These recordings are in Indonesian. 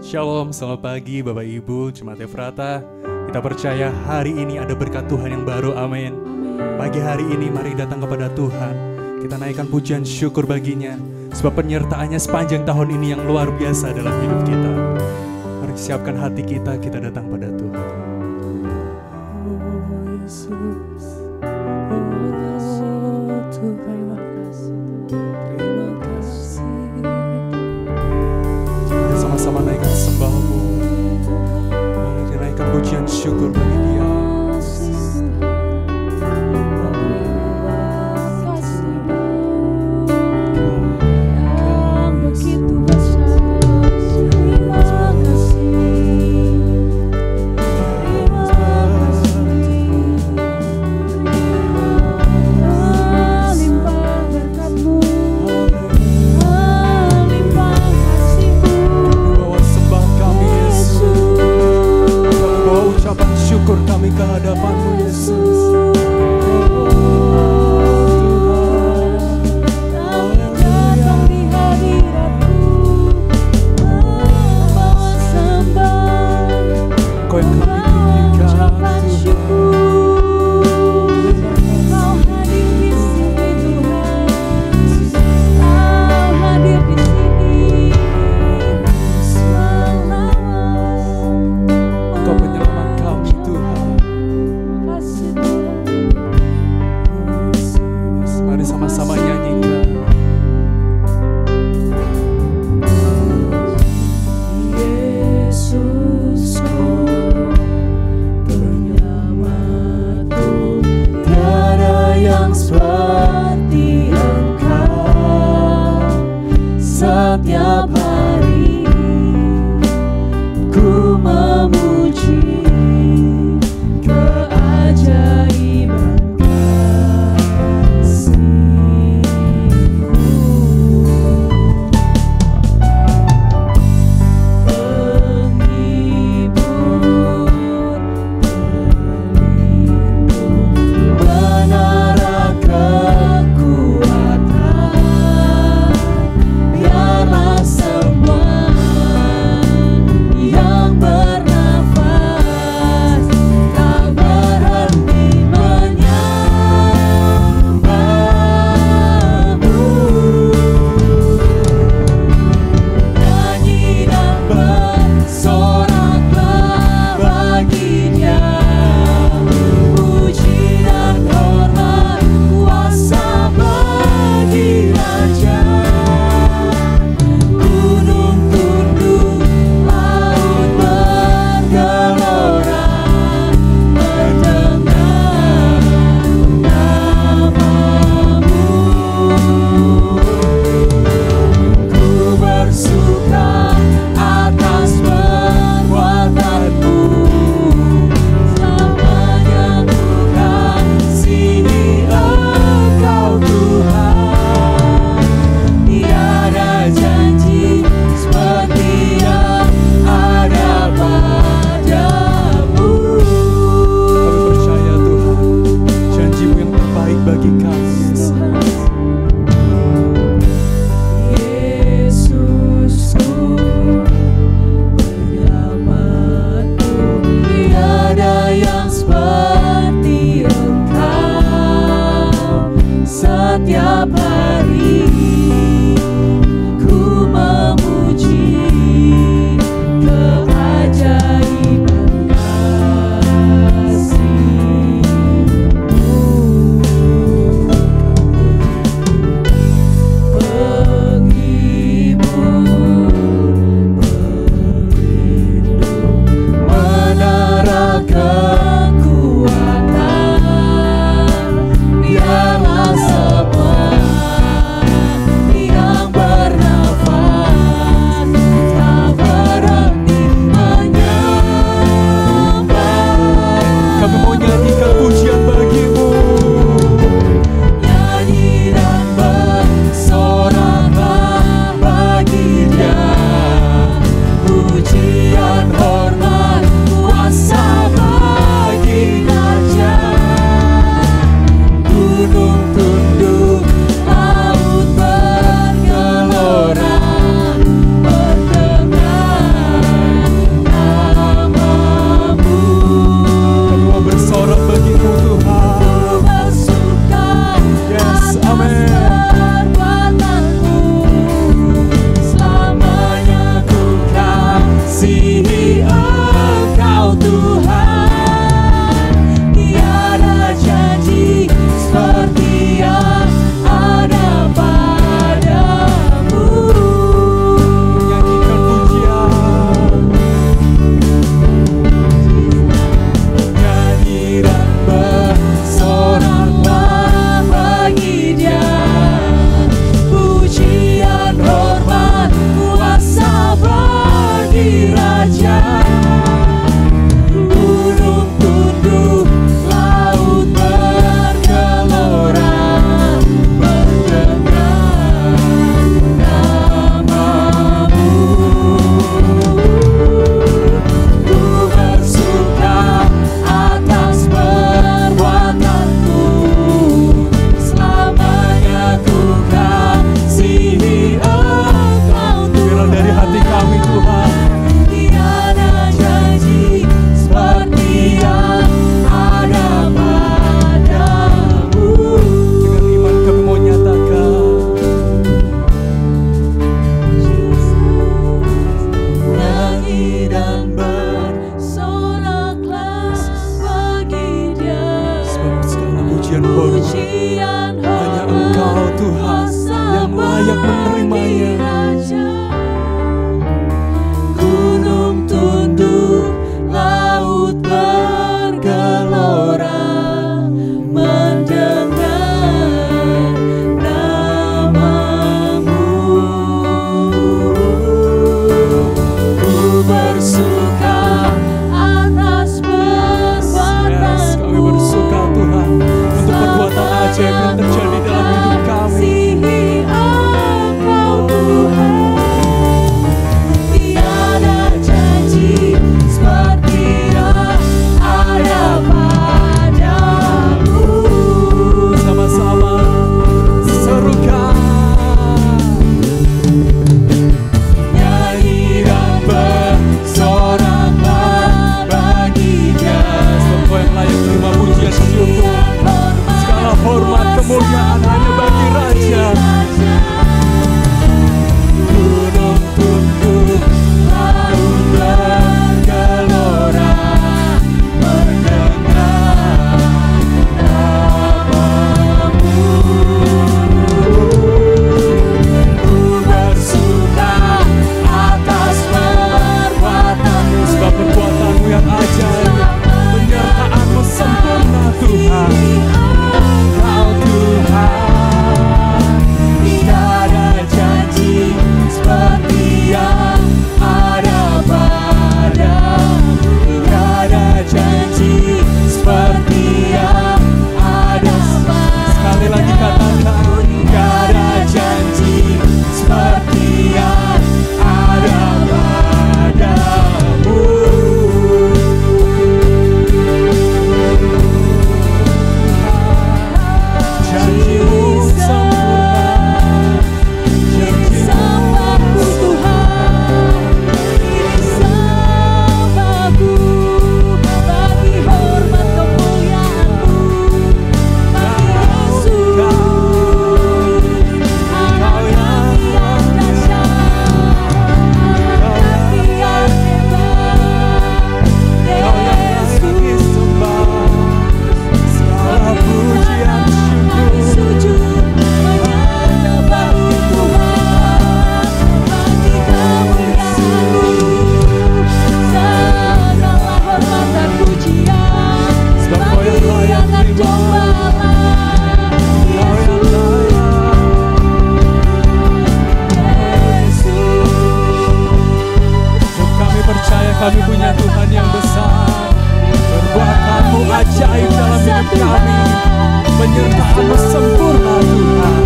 Shalom, selamat pagi Bapak Ibu, Jemaat Efrata. Kita percaya hari ini ada berkat Tuhan yang baru, amin. Pagi hari ini mari datang kepada Tuhan. Kita naikkan pujian syukur baginya, sebab penyertaannya sepanjang tahun ini yang luar biasa dalam hidup kita. Mari siapkan hati kita, kita datang pada Tuhan. Oh Yesus, oh Tuhan. Sama naikkan sembahmu, mari naikkan pujian syukur bagi Dia. Syukur Kami punya Tuhan yang besar. Perbuatan-Mu ajaib dalam hidup kami. Penyertaan-Mu sempurna Tuhan.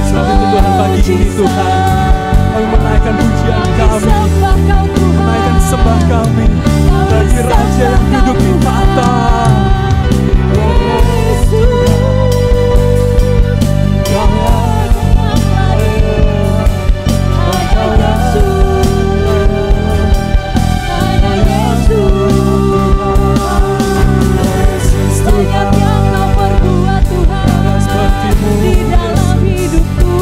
Sebab itu Tuhan pagi ini Tuhan, kami menaikkan pujian kami, menaikkan sembah kami bagi Raja yang duduk di tahta. Di dalam hidupku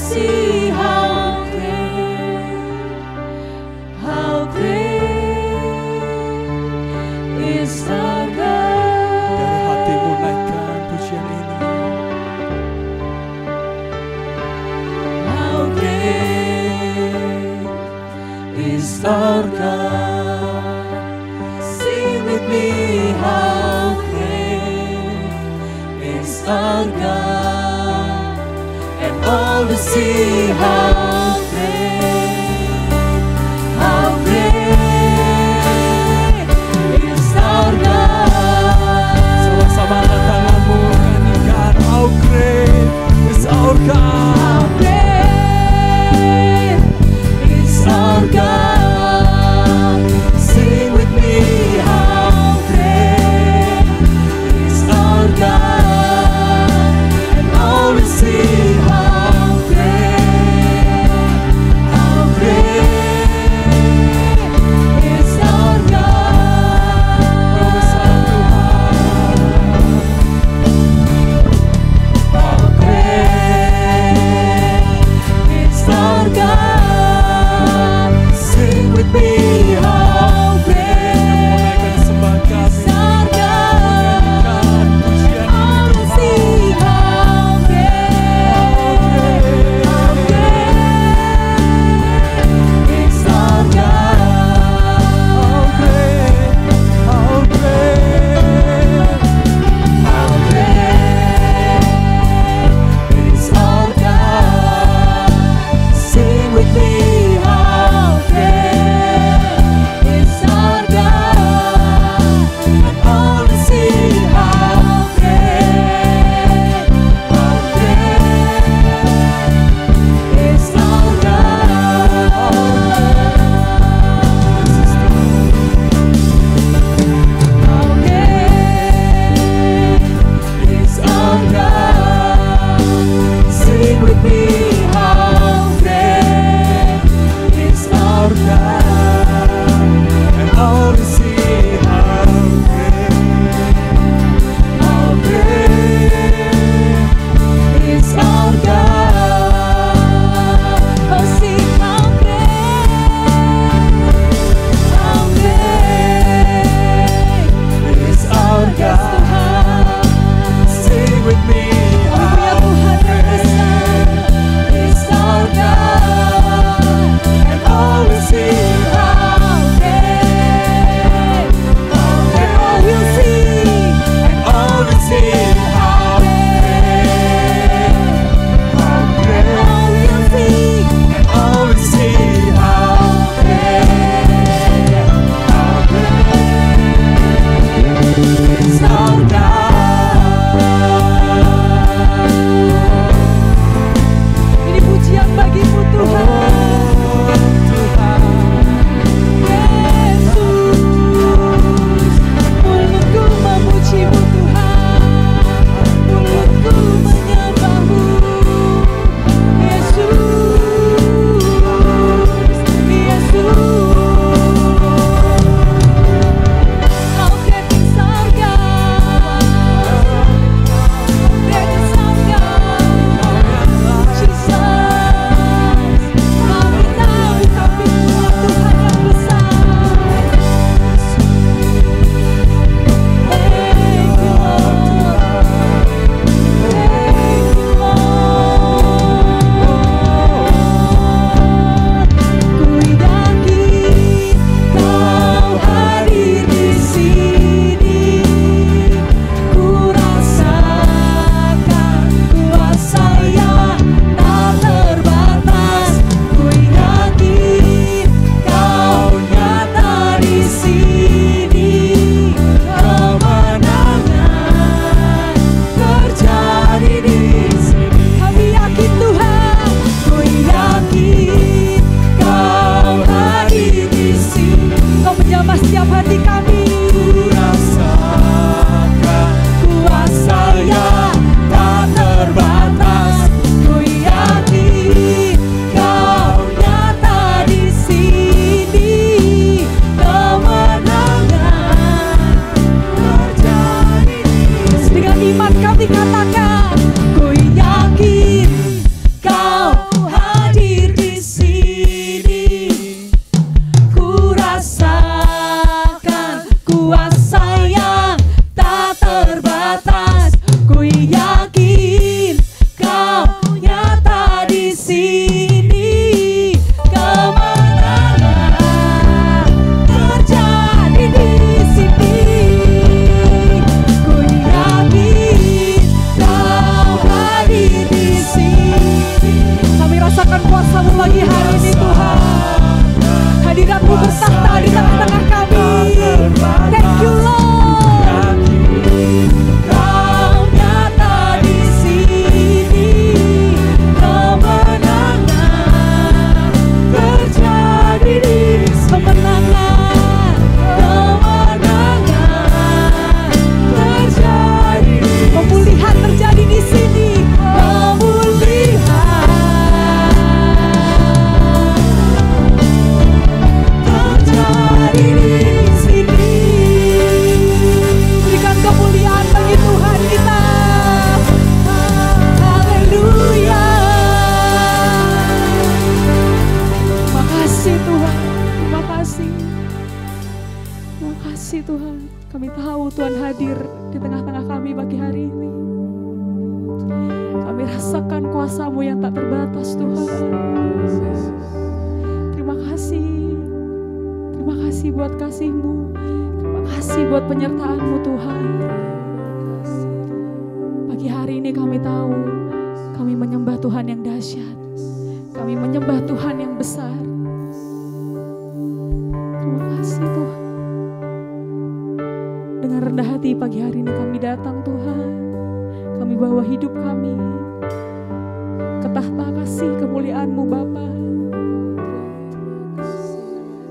see how great is our God. Dari hatimu naikkan pujian ini. How great is our God. Sing with me, how great is our God. And all will see how great is our God. Sama-sama angkat tanganmu, nyanyikan how great is our God. How great is our God. Sing with me, how great is our God. And all will see how great kuasa-Mu yang tak terbatas Tuhan. Terima kasih. Terima kasih buat kasih-Mu. Terima kasih buat penyertaan-Mu Tuhan. Pagi hari ini kami tahu kami menyembah Tuhan yang dahsyat. Kami menyembah Tuhan yang besar. Terima kasih Tuhan. Dengan rendah hati pagi hari ini kami datang Tuhan. Kami bawa hidup kami ke tahta kasih kemuliaan-Mu Bapa.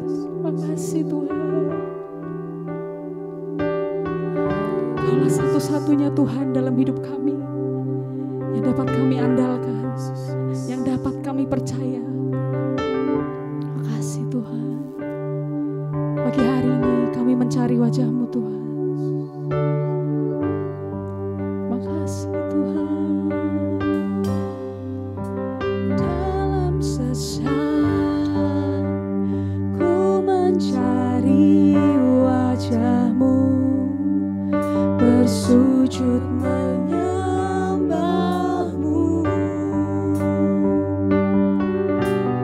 Terima kasih Tuhan. Kaulah satu-satunya Tuhan dalam hidup kami yang dapat kami andalkan, yang dapat kami percaya. Terima kasih Tuhan. Pagi hari ini kami mencari wajah-Mu Tuhan. Terima kasih Tuhan. Dalam sesaat ku mencari wajah-Mu, bersujud menyembah-Mu.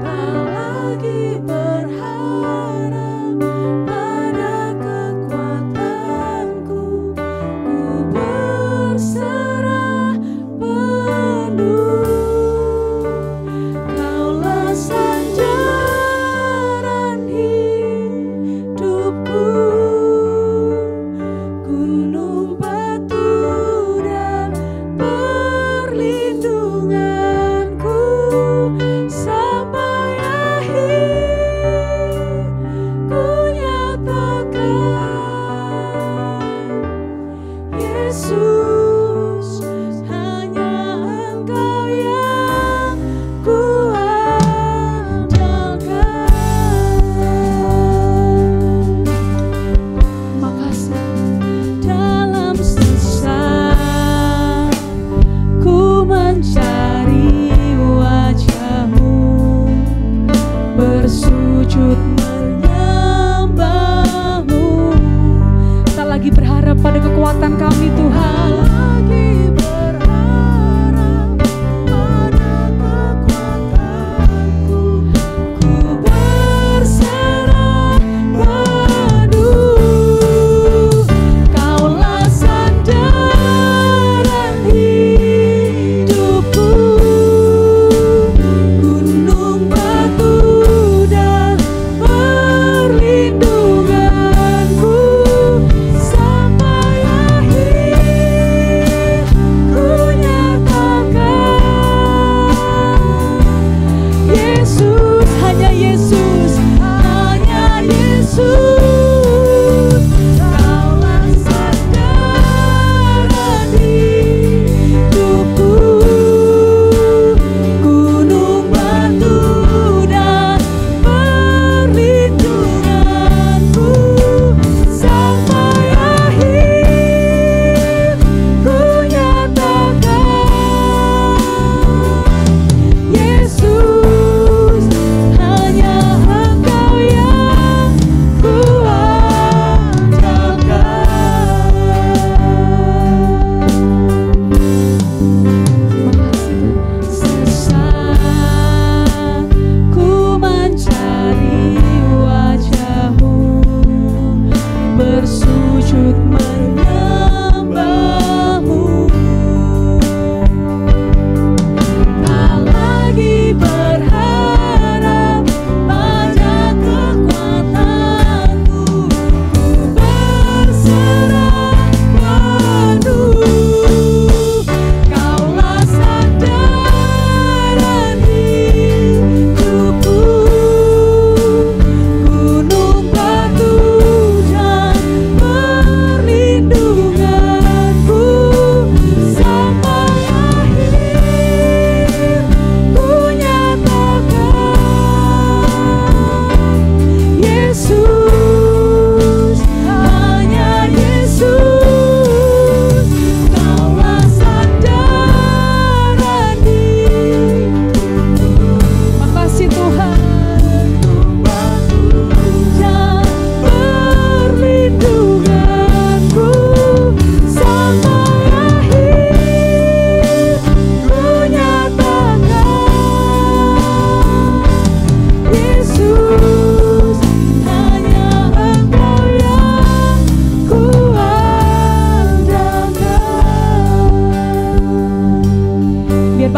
Tak lagi berharap pada kekuatanku, ku berserah penuh. Kaulah sandaran hidupku, gunung batu dan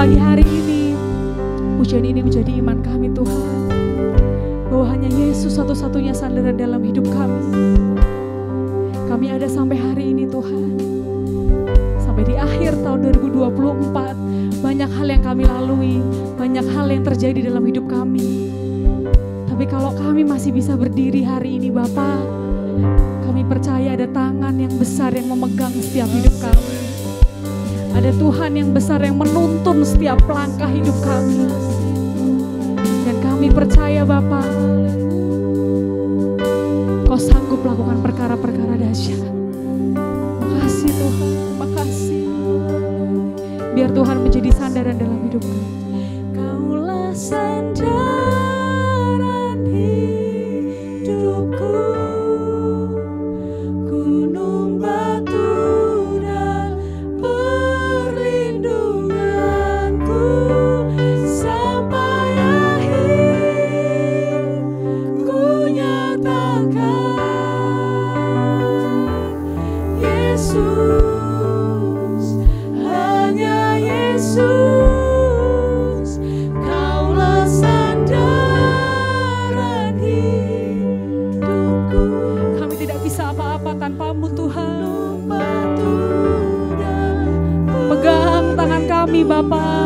pagi hari ini, pujian ini menjadi iman kami Tuhan, bahwa hanya Yesus satu-satunya sandaran dalam hidup kami. Kami ada sampai hari ini Tuhan, sampai di akhir tahun 2024, banyak hal yang kami lalui, banyak hal yang terjadi dalam hidup kami. Tapi kalau kami masih bisa berdiri hari ini Bapa, kami percaya ada tangan yang besar yang memegang setiap hidup kami. Ada Tuhan yang besar yang menuntun setiap langkah hidup kami. Dan kami percaya Bapa, Kau sanggup melakukan perkara-perkara dahsyat. Makasih Tuhan, makasih. Biar Tuhan menjadi sandaran dalam hidup kami. Kaulah sandaran hidupku, gunung batu dan perlindunganku, sampai akhir ku nyatakan Yesus, hanya Yesus, Kaulah sandaran hidupku. Kami tidak bisa apa-apa tanpa-Mu Tuhan. Pegang tangan kami Bapa,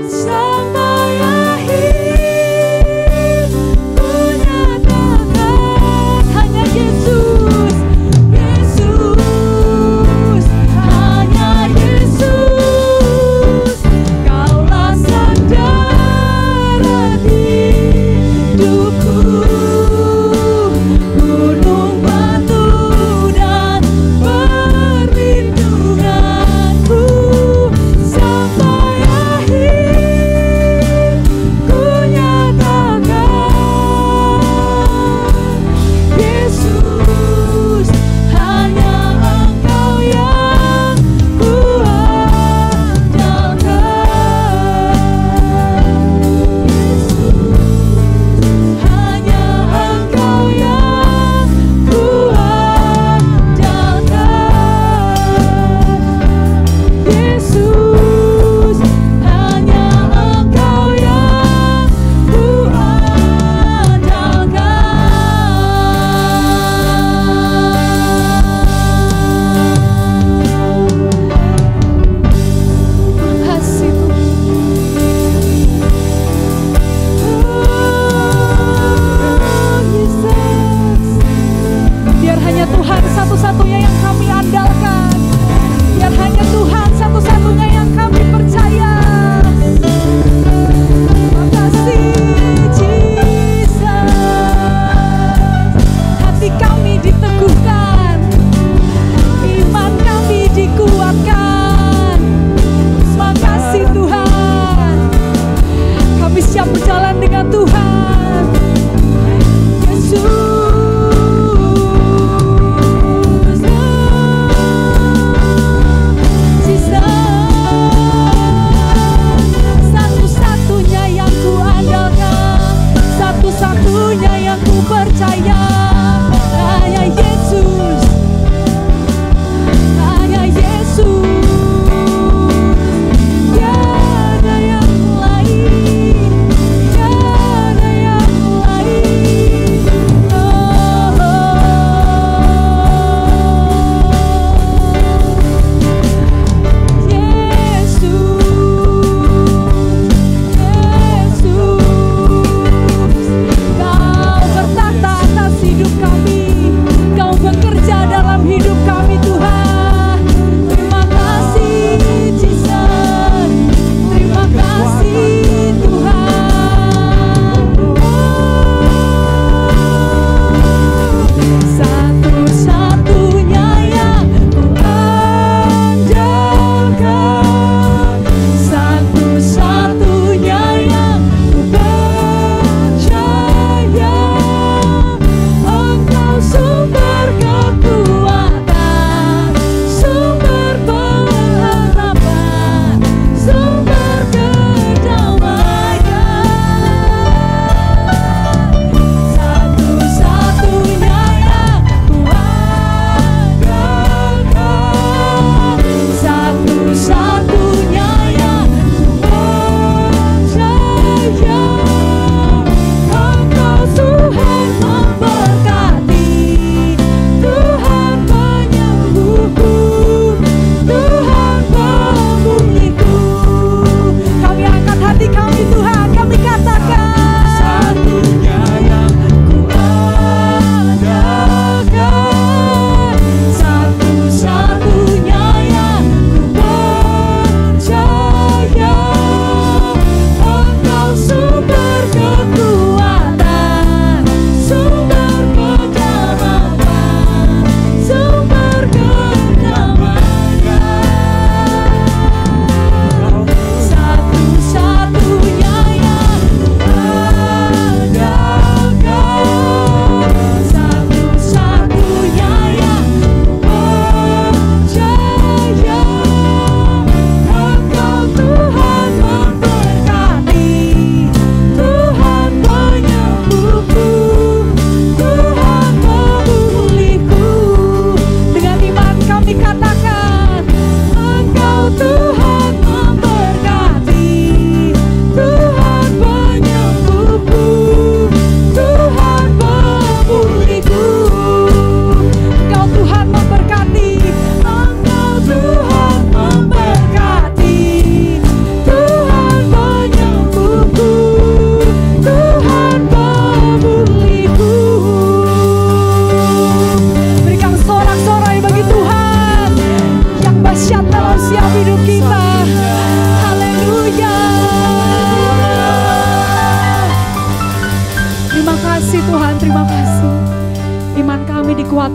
sampai akhir ku nyatakan hanya Yesus, Yesus, hanya Yesus, Kaulah sandaran hidupku, gunung batu dan perlindunganku, sampai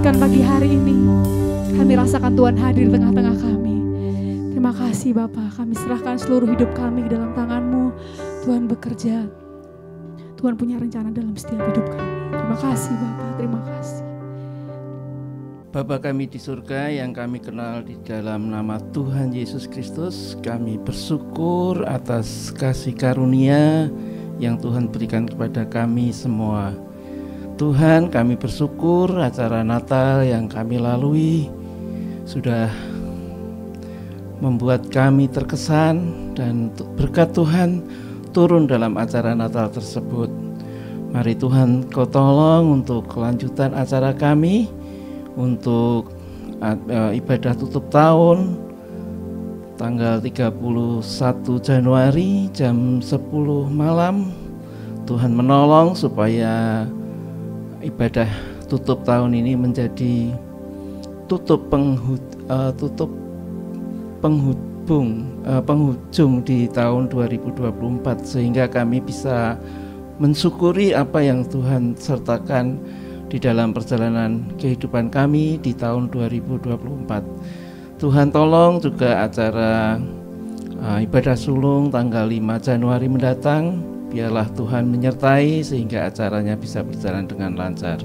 izinkan pagi hari ini kami rasakan Tuhan hadir di tengah-tengah kami. Terima kasih Bapa, kami serahkan seluruh hidup kami ke dalam tangan-Mu. Tuhan bekerja, Tuhan punya rencana dalam setiap hidup kami. Terima kasih Bapa, terima kasih. Bapa kami di surga yang kami kenal di dalam nama Tuhan Yesus Kristus, kami bersyukur atas kasih karunia yang Tuhan berikan kepada kami semua. Tuhan, kami bersyukur acara Natal yang kami lalui sudah membuat kami terkesan, dan berkat Tuhan turun dalam acara Natal tersebut. Mari Tuhan Kau tolong untuk kelanjutan acara kami, untuk ibadah tutup tahun tanggal 31 Januari jam 10 malam. Tuhan menolong supaya ibadah tutup tahun ini menjadi penghujung di tahun 2024, sehingga kami bisa mensyukuri apa yang Tuhan sertakan di dalam perjalanan kehidupan kami di tahun 2024. Tuhan tolong juga acara ibadah sulung tanggal 5 Januari mendatang, biarlah Tuhan menyertai sehingga acaranya bisa berjalan dengan lancar.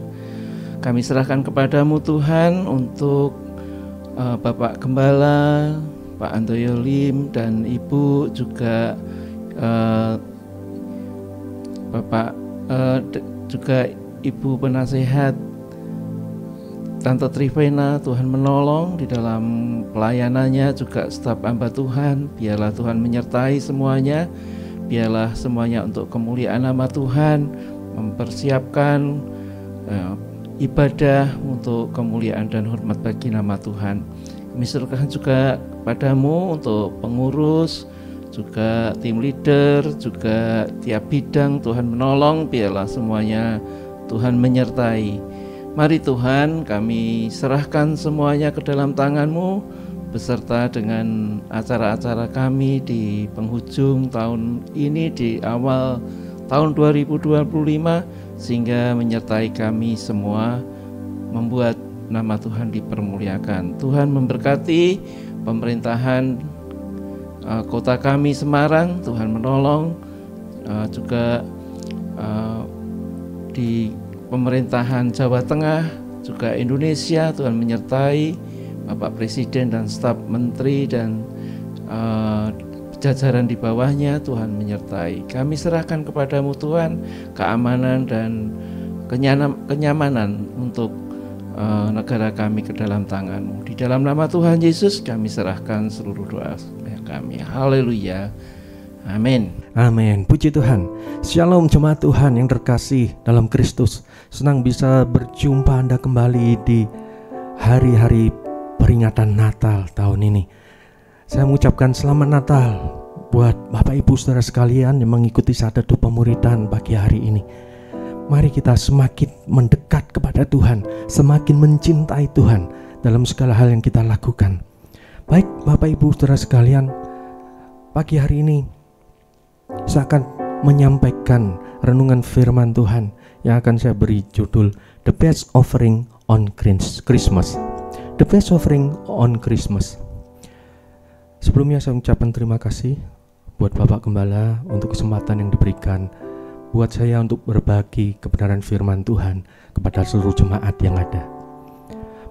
Kami serahkan kepadamu Tuhan untuk Bapak Gembala, Pak Andoyo Lim, dan Ibu juga Bapak juga Ibu penasehat Tante Trivena. Tuhan menolong di dalam pelayanannya, juga staf hamba Tuhan. Biarlah Tuhan menyertai semuanya, biarlah semuanya untuk kemuliaan nama Tuhan, mempersiapkan ibadah untuk kemuliaan dan hormat bagi nama Tuhan. Kami serahkan juga padamu untuk pengurus, juga tim leader, juga tiap bidang. Tuhan menolong, biarlah semuanya Tuhan menyertai. Mari Tuhan, kami serahkan semuanya ke dalam tangan-Mu, beserta dengan acara-acara kami di penghujung tahun ini, di awal tahun 2025, sehingga menyertai kami semua, membuat nama Tuhan dipermuliakan. Tuhan memberkati pemerintahan kota kami Semarang. Tuhan menolong juga di pemerintahan Jawa Tengah, juga Indonesia. Tuhan menyertai Bapak Presiden dan staf menteri dan jajaran di bawahnya. Tuhan menyertai. Kami serahkan kepadamu Tuhan keamanan dan kenyamanan untuk negara kami ke dalam tangan-Mu. Di dalam nama Tuhan Yesus kami serahkan seluruh doa kami. Haleluya. Amin. Amin. Puji Tuhan. Shalom jemaat Tuhan yang terkasih dalam Kristus. Senang bisa berjumpa Anda kembali di hari-hari peringatan Natal tahun ini. Saya mengucapkan selamat Natal buat Bapak Ibu Saudara sekalian yang mengikuti Sadat Pemuridan pagi hari ini. Mari kita semakin mendekat kepada Tuhan, semakin mencintai Tuhan dalam segala hal yang kita lakukan. Baik Bapak Ibu Saudara sekalian, pagi hari ini saya akan menyampaikan renungan firman Tuhan yang akan saya beri judul The Best Offering on Christmas. The Best Offering on Christmas. Sebelumnya saya ucapkan terima kasih buat Bapak Gembala untuk kesempatan yang diberikan buat saya untuk berbagi kebenaran firman Tuhan kepada seluruh jemaat yang ada.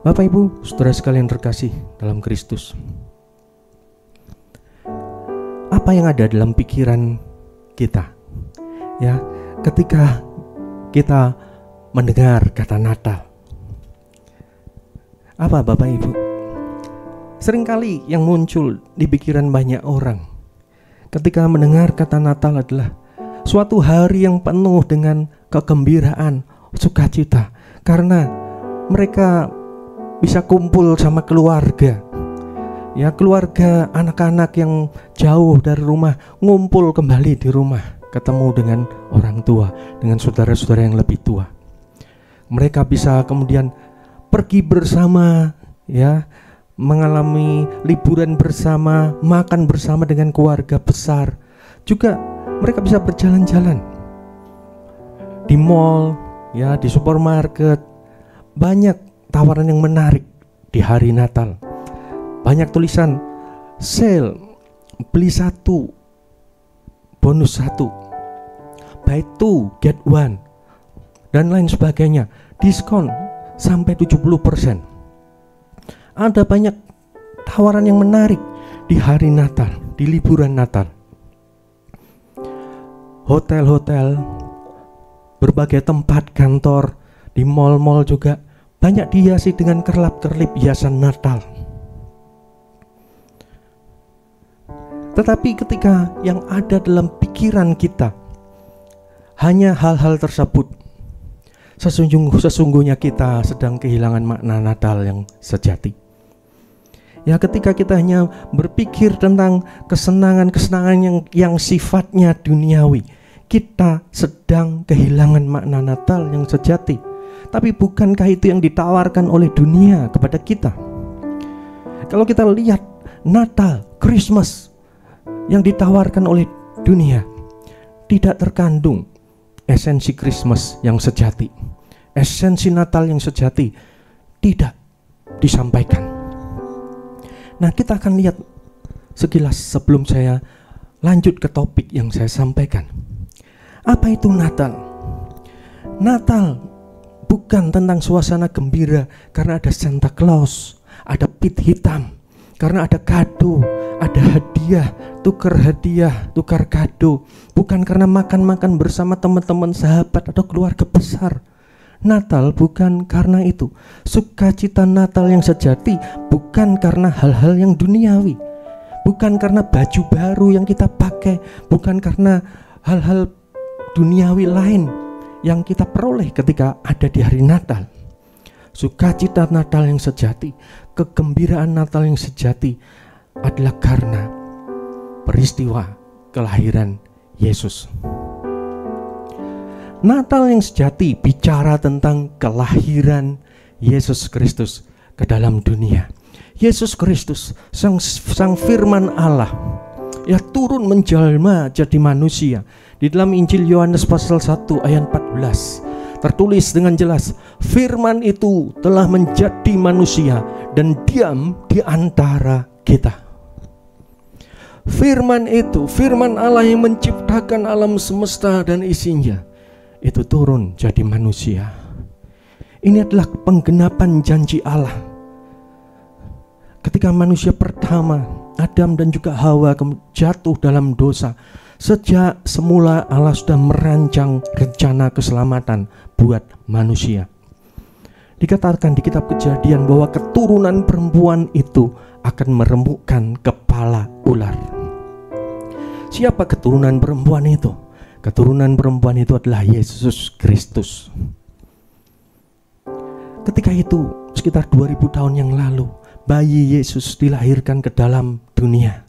Bapak Ibu, saudara sekalian terkasih dalam Kristus, apa yang ada dalam pikiran kita, ya, ketika kita mendengar kata Natal? Apa Bapak Ibu? Seringkali yang muncul di pikiran banyak orang ketika mendengar kata Natal adalah suatu hari yang penuh dengan kegembiraan, sukacita, karena mereka bisa kumpul sama keluarga. Ya, keluarga, anak-anak yang jauh dari rumah ngumpul kembali di rumah, ketemu dengan orang tua, dengan saudara-saudara yang lebih tua. Mereka bisa kemudian pergi bersama, ya, mengalami liburan bersama, makan bersama dengan keluarga besar. Juga mereka bisa berjalan-jalan di mall, ya, di supermarket. Banyak tawaran yang menarik di hari Natal. Banyak tulisan sale, beli 1 bonus 1, buy 2 get 1, dan lain sebagainya. Diskon sampai 70%. Ada banyak tawaran yang menarik di hari Natal, di liburan Natal. Hotel-hotel, berbagai tempat kantor, di mal-mal juga banyak dihiasi dengan kerlap-kerlip hiasan Natal. Tetapi ketika yang ada dalam pikiran kita hanya hal-hal tersebut, sesungguhnya kita sedang kehilangan makna Natal yang sejati. Ya, ketika kita hanya berpikir tentang kesenangan-kesenangan yang sifatnya duniawi, kita sedang kehilangan makna Natal yang sejati. Tapi bukankah itu yang ditawarkan oleh dunia kepada kita? Kalau kita lihat Natal, Christmas yang ditawarkan oleh dunia, tidak terkandung esensi Christmas yang sejati. Esensi Natal yang sejati tidak disampaikan. Nah, kita akan lihat sekilas sebelum saya lanjut ke topik yang saya sampaikan. Apa itu Natal? Natal bukan tentang suasana gembira karena ada Santa Claus, ada pit hitam, karena ada kado, ada hadiah, tukar kado. Bukan karena makan-makan bersama teman-teman, sahabat, atau keluarga besar. Natal bukan karena itu. Sukacita Natal yang sejati bukan karena hal-hal yang duniawi, bukan karena baju baru yang kita pakai, bukan karena hal-hal duniawi lain yang kita peroleh ketika ada di hari Natal. Sukacita Natal yang sejati, kegembiraan Natal yang sejati adalah karena peristiwa kelahiran Yesus. Natal yang sejati bicara tentang kelahiran Yesus Kristus ke dalam dunia. Yesus Kristus, sang firman Allah, ya turun menjelma jadi manusia. Di dalam Injil Yohanes pasal 1 ayat 14 tertulis dengan jelas, firman itu telah menjadi manusia dan diam di antara kita. Firman itu, firman Allah yang menciptakan alam semesta dan isinya, itu turun jadi manusia. Ini adalah penggenapan janji Allah. Ketika manusia pertama, Adam dan juga Hawa, jatuh dalam dosa, sejak semula Allah sudah merancang rencana keselamatan buat manusia. Dikatakan di kitab Kejadian bahwa keturunan perempuan itu akan meremukkan kepala ular. Siapa keturunan perempuan itu? Keturunan perempuan itu adalah Yesus Kristus. Ketika itu, sekitar 2000 tahun yang lalu, bayi Yesus dilahirkan ke dalam dunia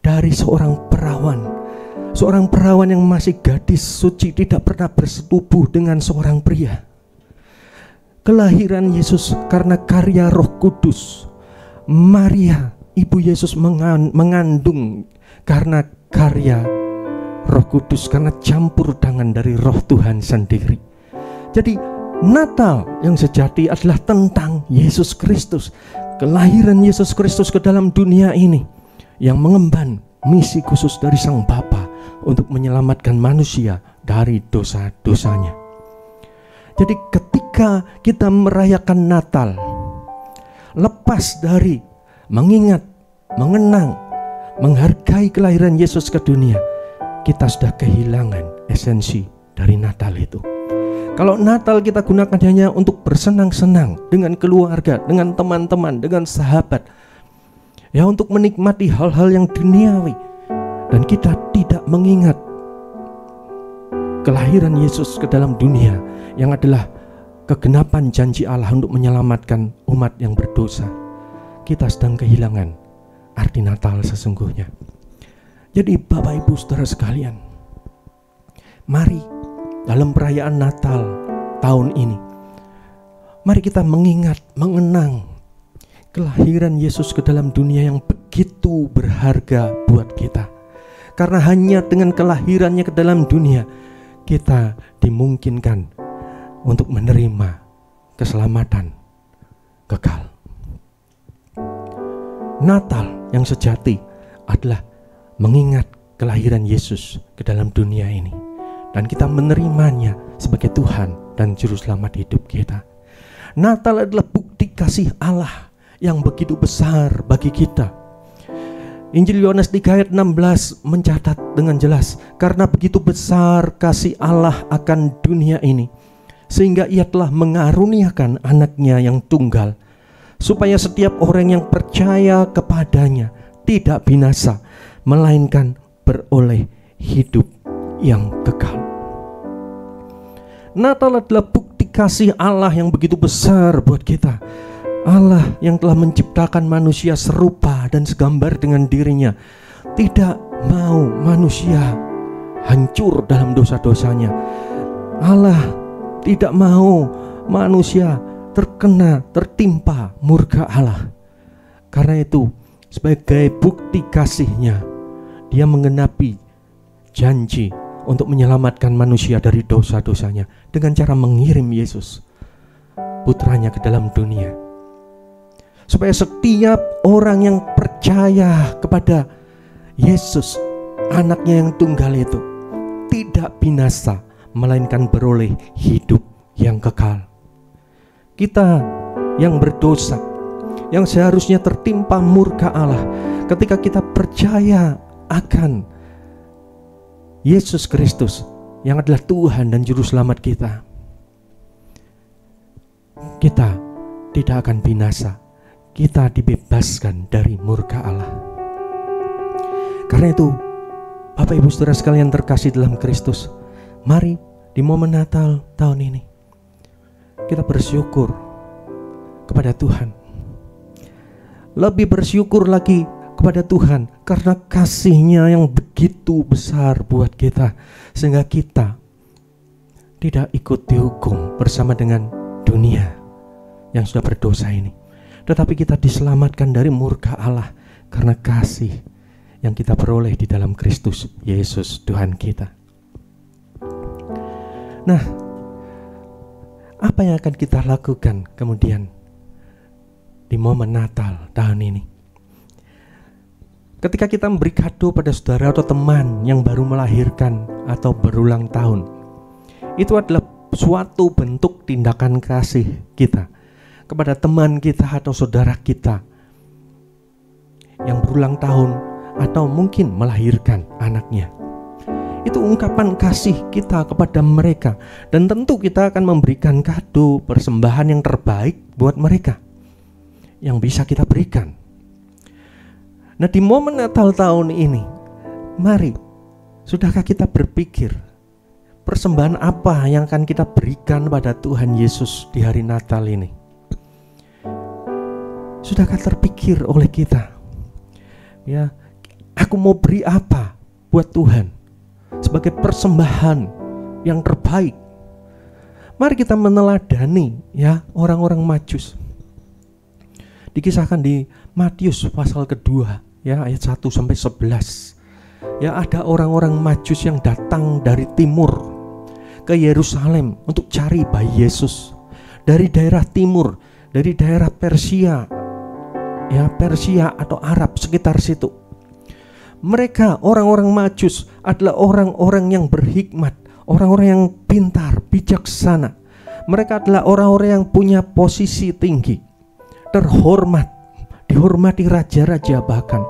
dari seorang perawan yang masih gadis suci, tidak pernah bersetubuh dengan seorang pria. Kelahiran Yesus karena karya Roh Kudus. Maria, ibu Yesus, mengandung karena karya Roh Kudus, karena campur tangan dari Roh Tuhan sendiri. Jadi Natal yang sejati adalah tentang Yesus Kristus, kelahiran Yesus Kristus ke dalam dunia ini yang mengemban misi khusus dari Sang Bapa untuk menyelamatkan manusia dari dosa-dosanya. Jadi ketika kita merayakan Natal, lepas dari mengingat, mengenang, menghargai kelahiran Yesus ke dunia, kita sudah kehilangan esensi dari Natal itu. Kalau Natal kita gunakan hanya untuk bersenang-senang dengan keluarga, dengan teman-teman, dengan sahabat, ya untuk menikmati hal-hal yang duniawi, dan kita tidak mengingat kelahiran Yesus ke dalam dunia yang adalah kegenapan janji Allah untuk menyelamatkan umat yang berdosa, kita sedang kehilangan arti Natal sesungguhnya. Jadi Bapak Ibu Saudara sekalian, mari dalam perayaan Natal tahun ini, mari kita mengingat, mengenang kelahiran Yesus ke dalam dunia yang begitu berharga buat kita. Karena hanya dengan kelahirannya ke dalam dunia, kita dimungkinkan untuk menerima keselamatan kekal. Natal yang sejati adalah mengingat kelahiran Yesus ke dalam dunia ini, dan kita menerimanya sebagai Tuhan dan Juru Selamat hidup kita. Natal adalah bukti kasih Allah yang begitu besar bagi kita. Injil Yohanes 3 ayat 16 mencatat dengan jelas, karena begitu besar kasih Allah akan dunia ini, sehingga Ia telah mengaruniakan anaknya yang tunggal, supaya setiap orang yang percaya kepadanya tidak binasa, melainkan beroleh hidup yang kekal. Natal adalah bukti kasih Allah yang begitu besar buat kita. Allah yang telah menciptakan manusia serupa dan segambar dengan dirinya, tidak mau manusia hancur dalam dosa-dosanya. Allah tidak mau manusia tertimpa murka Allah. Karena itu, sebagai bukti kasih-Nya, Dia menggenapi janji untuk menyelamatkan manusia dari dosa-dosanya dengan cara mengirim Yesus, putranya, ke dalam dunia, supaya setiap orang yang percaya kepada Yesus, anaknya yang tunggal itu, tidak binasa, melainkan beroleh hidup yang kekal. Kita yang berdosa, yang seharusnya tertimpa murka Allah, ketika kita percaya akan Yesus Kristus yang adalah Tuhan dan Juru Selamat kita, kita tidak akan binasa. Kita dibebaskan dari murka Allah. Karena itu, Bapak Ibu Saudara sekalian terkasih dalam Kristus, mari di momen Natal tahun ini kita bersyukur kepada Tuhan. Lebih bersyukur lagi kepada Tuhan karena kasih-Nya yang begitu besar buat kita, sehingga kita tidak ikut dihukum bersama dengan dunia yang sudah berdosa ini, tetapi kita diselamatkan dari murka Allah karena kasih yang kita peroleh di dalam Kristus Yesus Tuhan kita. Nah, apa yang akan kita lakukan kemudian di momen Natal tahun ini? Ketika kita memberi kado pada saudara atau teman yang baru melahirkan atau berulang tahun, itu adalah suatu bentuk tindakan kasih kita kepada teman kita atau saudara kita yang berulang tahun atau mungkin melahirkan anaknya. Itu ungkapan kasih kita kepada mereka, dan tentu kita akan memberikan kado persembahan yang terbaik buat mereka yang bisa kita berikan. Nah, di momen Natal tahun ini, mari, sudahkah kita berpikir persembahan apa yang akan kita berikan pada Tuhan Yesus di hari Natal ini? Sudahkah terpikir oleh kita? Ya, aku mau beri apa buat Tuhan sebagai persembahan yang terbaik? Mari kita meneladani ya orang-orang Majus. Dikisahkan di Matius pasal kedua ya ayat 1 sampai 11. Ya, ada orang-orang Majus yang datang dari timur ke Yerusalem untuk cari bayi Yesus. Dari daerah timur, dari daerah Persia, ya Persia atau Arab sekitar situ. Mereka orang-orang Majus adalah orang-orang yang berhikmat, orang-orang yang pintar, bijaksana. Mereka adalah orang-orang yang punya posisi tinggi, terhormat, dihormati raja-raja bahkan.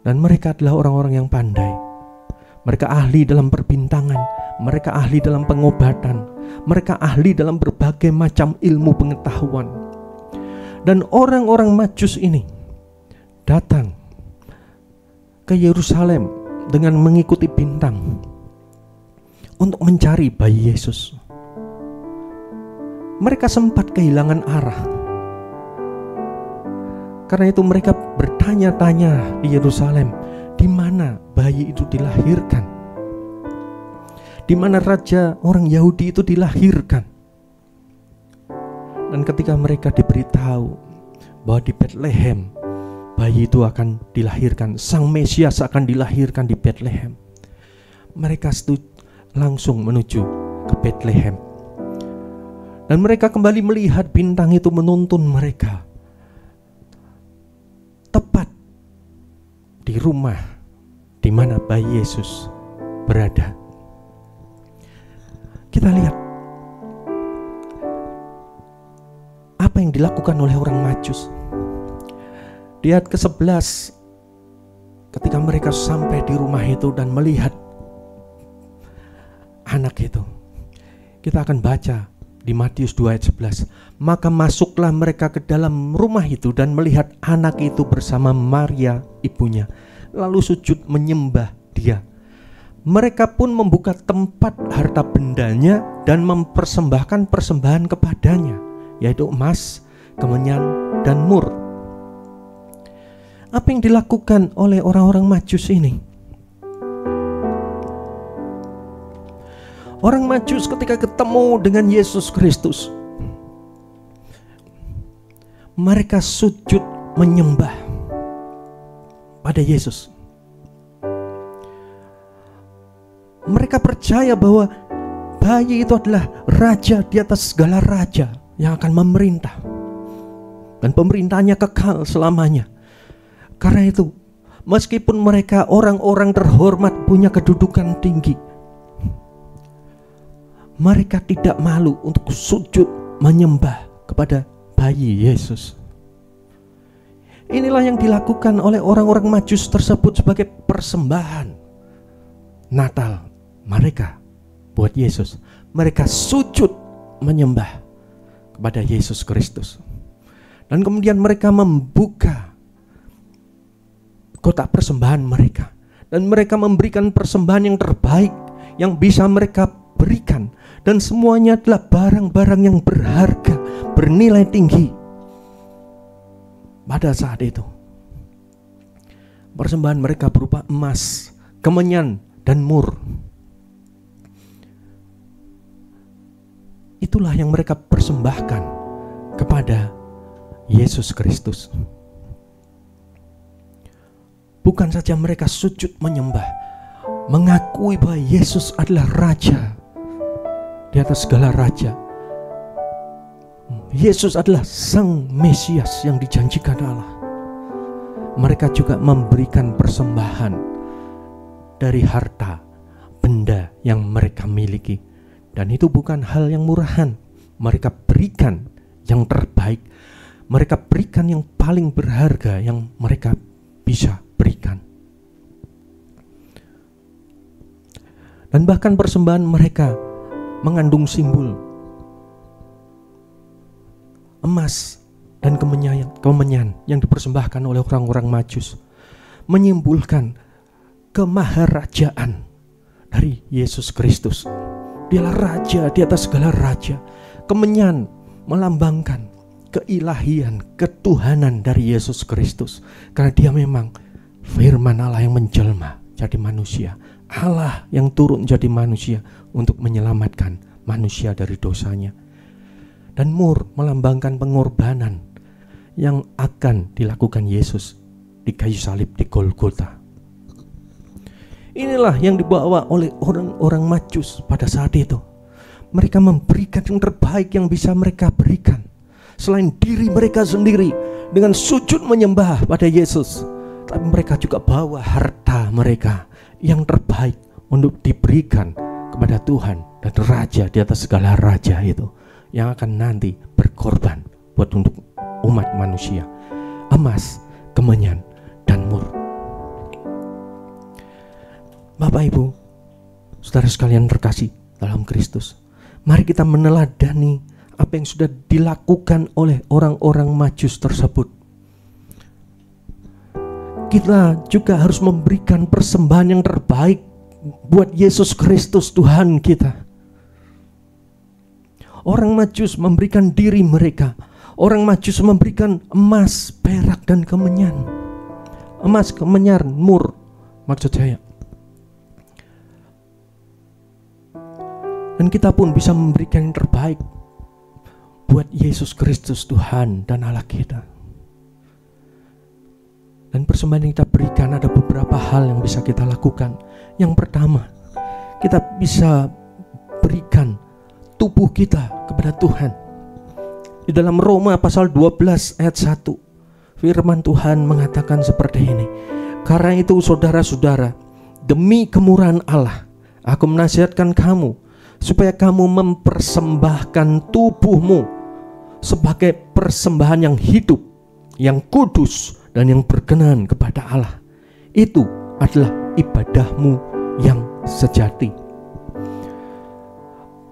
Dan mereka adalah orang-orang yang pandai. Mereka ahli dalam perbintangan, mereka ahli dalam pengobatan, mereka ahli dalam berbagai macam ilmu pengetahuan. Dan orang-orang Majus ini datang ke Yerusalem dengan mengikuti bintang untuk mencari bayi Yesus. Mereka sempat kehilangan arah. Karena itu mereka bertanya-tanya di Yerusalem, di mana bayi itu dilahirkan? Di mana raja orang Yahudi itu dilahirkan? Dan ketika mereka diberitahu bahwa di Bethlehem bayi itu akan dilahirkan, Sang Mesias akan dilahirkan di Bethlehem, mereka langsung menuju ke Bethlehem. Dan mereka kembali melihat bintang itu menuntun mereka tepat di rumah di mana bayi Yesus berada. Kita lihat apa yang dilakukan oleh orang Majus. Di ayat ke-11, ketika mereka sampai di rumah itu dan melihat anak itu, kita akan baca di Matius 2 ayat 11. Maka masuklah mereka ke dalam rumah itu dan melihat anak itu bersama Maria ibunya, lalu sujud menyembah dia. Mereka pun membuka tempat harta bendanya dan mempersembahkan persembahan kepadanya, yaitu emas, kemenyan, dan mur. Apa yang dilakukan oleh orang-orang Majus ini? Orang Majus ketika ketemu dengan Yesus Kristus, mereka sujud menyembah pada Yesus. Mereka percaya bahwa bayi itu adalah raja di atas segala raja yang akan memerintah, dan pemerintahnya kekal selamanya. Karena itu, meskipun mereka orang-orang terhormat, punya kedudukan tinggi, mereka tidak malu untuk sujud menyembah kepada bayi Yesus. Inilah yang dilakukan oleh orang-orang Majus tersebut sebagai persembahan Natal mereka buat Yesus. Mereka sujud menyembah kepada Yesus Kristus. Dan kemudian mereka membuka kotak persembahan mereka, dan mereka memberikan persembahan yang terbaik yang bisa mereka berikan, dan semuanya adalah barang-barang yang berharga, bernilai tinggi. Pada saat itu persembahan mereka berupa emas, kemenyan, dan mur. Itulah yang mereka persembahkan kepada Yesus Kristus. Bukan saja mereka sujud menyembah, mengakui bahwa Yesus adalah Raja di atas segala raja. Yesus adalah Sang Mesias yang dijanjikan Allah. Mereka juga memberikan persembahan dari harta benda yang mereka miliki. Dan itu bukan hal yang murahan. Mereka berikan yang terbaik. Mereka berikan yang paling berharga yang mereka bisa berikan. Dan bahkan persembahan mereka mengandung simbol emas dan kemenyan yang dipersembahkan oleh orang-orang Majus, menyimbolkan kemaharajaan dari Yesus Kristus. Dialah raja di atas segala raja. Kemenyan melambangkan keilahian, ketuhanan dari Yesus Kristus, karena dia memang firman Allah yang menjelma jadi manusia, Allah yang turun jadi manusia untuk menyelamatkan manusia dari dosanya. Dan mur melambangkan pengorbanan yang akan dilakukan Yesus di kayu salib di Golgota. Inilah yang dibawa oleh orang-orang Majus pada saat itu. Mereka memberikan yang terbaik yang bisa mereka berikan, selain diri mereka sendiri dengan sujud menyembah pada Yesus. Tapi mereka juga bawa harta mereka yang terbaik untuk diberikan kepada Tuhan dan Raja di atas segala raja itu, yang akan nanti berkorban buat untuk umat manusia. Emas, kemenyan, dan mur. Bapak Ibu, saudara sekalian terkasih dalam Kristus, mari kita meneladani apa yang sudah dilakukan oleh orang-orang Majus tersebut. Kita juga harus memberikan persembahan yang terbaik buat Yesus Kristus Tuhan kita. Orang Majus memberikan diri mereka. Orang Majus memberikan emas, perak, dan kemenyan. Emas, kemenyan, mur maksud saya. Dan kita pun bisa memberikan yang terbaik buat Yesus Kristus Tuhan dan Allah kita. Dan persembahan yang kita berikan, ada beberapa hal yang bisa kita lakukan. Yang pertama, kita bisa berikan tubuh kita kepada Tuhan. Di dalam Roma pasal 12 ayat 1, firman Tuhan mengatakan seperti ini. Karena itu saudara-saudara, demi kemurahan Allah, aku menasihatkan kamu supaya kamu mempersembahkan tubuhmu sebagai persembahan yang hidup, yang kudus, dan yang berkenan kepada Allah. Itu adalah ibadahmu yang sejati.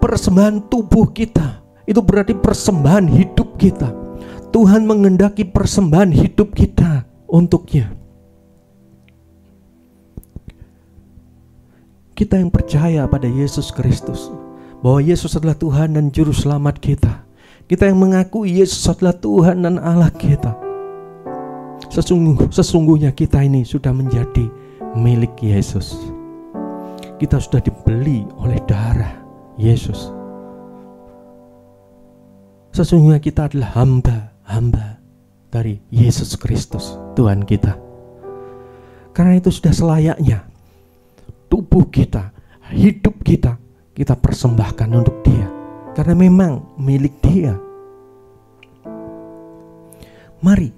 Persembahan tubuh kita itu berarti persembahan hidup kita. Tuhan menghendaki persembahan hidup kita untuknya. Kita yang percaya pada Yesus Kristus, bahwa Yesus adalah Tuhan dan Juru Selamat kita. Kita yang mengakui Yesus adalah Tuhan dan Allah kita. Sesungguhnya kita ini sudah menjadi milik Yesus. Kita sudah dibeli oleh darah Yesus. Sesungguhnya kita adalah hamba dari Yesus Kristus, Tuhan kita. Karena itu sudah selayaknya tubuh kita, hidup kita, kita persembahkan untuk Dia, karena memang milik Dia. Mari